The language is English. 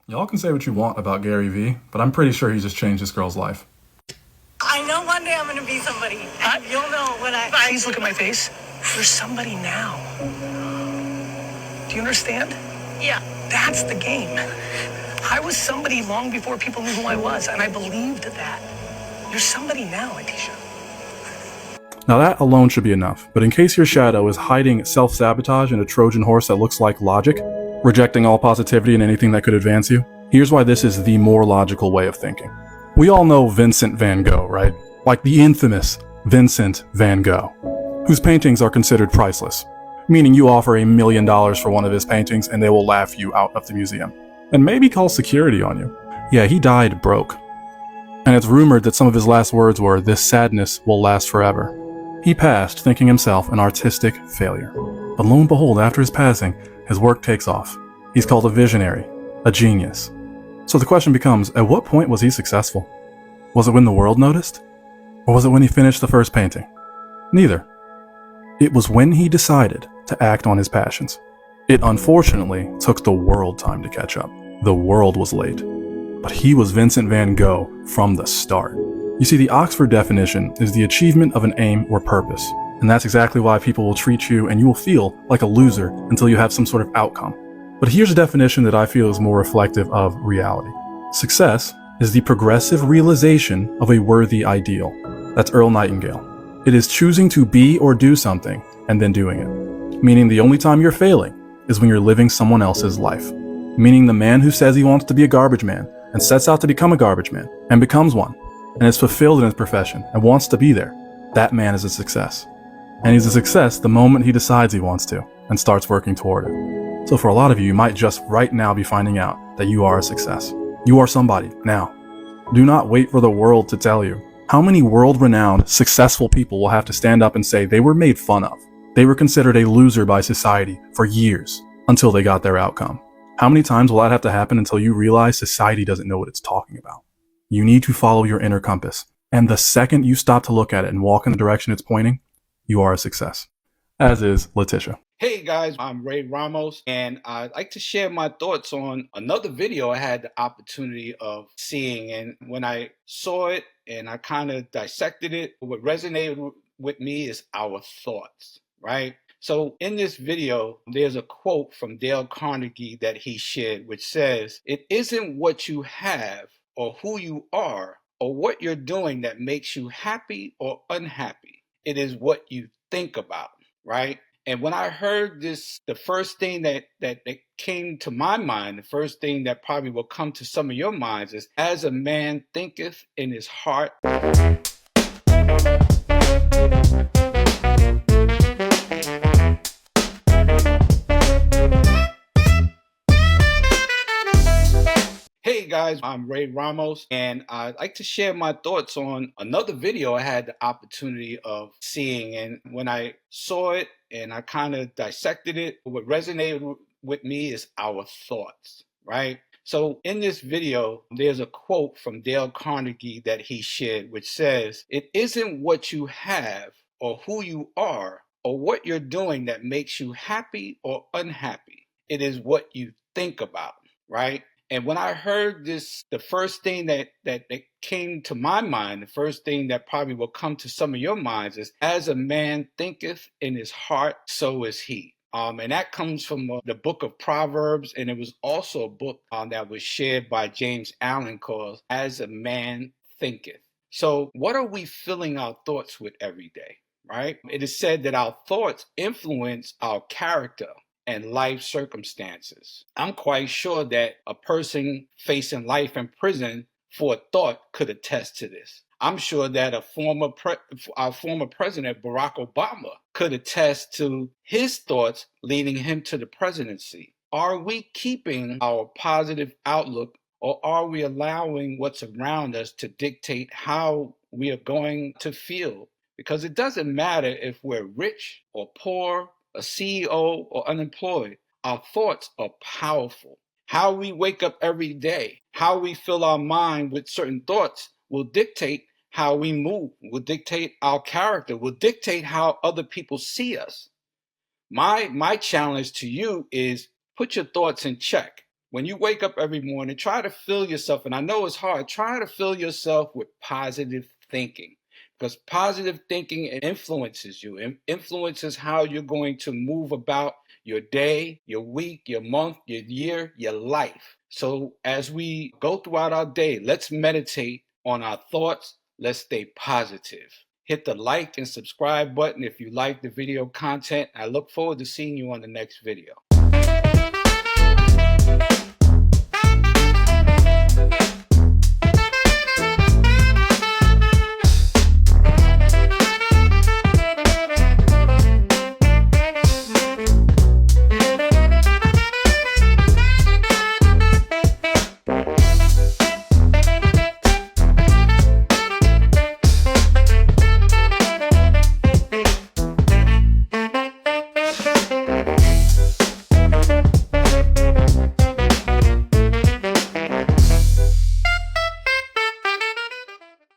Y'all can say what you want about Gary Vee, but I'm pretty sure he just changed this girl's life. I know one day I'm gonna be somebody. You'll know when I. Please look at my face. You're somebody now. Do you understand? Yeah. That's the game. I was somebody long before people knew who I was, and I believed that. You're somebody now, Atisha. Now that alone should be enough, but in case your shadow is hiding self-sabotage in a Trojan horse that looks like logic, rejecting all positivity and anything that could advance you, here's why this is the more logical way of thinking. We all know Vincent van Gogh, right? Like the infamous Vincent van Gogh, whose paintings are considered priceless, meaning you offer $1 million for one of his paintings and they will laugh you out of the museum, and maybe call security on you. Yeah, he died broke. And it's rumored that some of his last words were, "This sadness will last forever." He passed thinking himself an artistic failure. But lo and behold, after his passing, his work takes off. He's called a visionary, a genius. So the question becomes, at what point was he successful? Was it when the world noticed? Or was it when he finished the first painting? Neither. It was when he decided to act on his passions. It unfortunately took the world time to catch up. The world was late. But he was Vincent van Gogh from the start. You see, the Oxford definition is the achievement of an aim or purpose. And that's exactly why people will treat you and you will feel like a loser until you have some sort of outcome. But here's a definition that I feel is more reflective of reality. Success is the progressive realization of a worthy ideal. That's Earl Nightingale. It is choosing to be or do something and then doing it. Meaning the only time you're failing is when you're living someone else's life. Meaning the man who says he wants to be a garbage man and sets out to become a garbage man and becomes one and is fulfilled in his profession and wants to be there, that man is a success. And he's a success the moment he decides he wants to and starts working toward it. So for a lot of you, you might just right now be finding out that you are a success. You are somebody now. Do not wait for the world to tell you. How many world-renowned, successful people will have to stand up and say they were made fun of? They were considered a loser by society for years until they got their outcome. How many times will that have to happen until you realize society doesn't know what it's talking about? You need to follow your inner compass. And the second you stop to look at it and walk in the direction it's pointing, you are a success. As is Letitia. Hey guys, I'm Ray Ramos, and I'd like to share my thoughts on another video I had the opportunity of seeing. And when I saw it and I kind of dissected it, what resonated with me is our thoughts, right? So in this video, there's a quote from Dale Carnegie that he shared, which says, "It isn't what you have or who you are or what you're doing that makes you happy or unhappy. It is what you think about," right? And when I heard this, the first thing that came to my mind, the first thing that probably will come to some of your minds is, as a man thinketh in his heart. Hey guys, I'm Ray Ramos, and I'd like to share my thoughts on another video I had the opportunity of seeing. And when I saw it and I kind of dissected it, what resonated with me is our thoughts, right? So in this video, there's a quote from Dale Carnegie that he shared, which says, "It isn't what you have or who you are or what you're doing that makes you happy or unhappy. It is what you think about," right? And when I heard this, the first thing that came to my mind, the first thing that probably will come to some of your minds is, as a man thinketh in his heart, so is he. And that comes from the book of Proverbs, and it was also a book that was shared by James Allen called As a Man Thinketh. So what are we filling our thoughts with every day, right? It is said that our thoughts influence our character and life circumstances. I'm quite sure that a person facing life in prison for a thought could attest to this. I'm sure that our former president, Barack Obama, could attest to his thoughts leading him to the presidency. Are we keeping our positive outlook, or are we allowing what's around us to dictate how we are going to feel? Because it doesn't matter if we're rich or poor, a CEO or unemployed, our thoughts are powerful. How we wake up every day, how we fill our mind with certain thoughts will dictate how we move, will dictate our character, will dictate how other people see us. My challenge to you is put your thoughts in check, when you wake up every morning, try to fill yourself, and I know it's hard, try to fill yourself with positive thinking, because positive thinking influences you, influences how you're going to move about your day, your week, your month, your year, your life. So as we go throughout our day, let's meditate on our thoughts. Let's stay positive. Hit the like and subscribe button if you like the video content. I look forward to seeing you on the next video.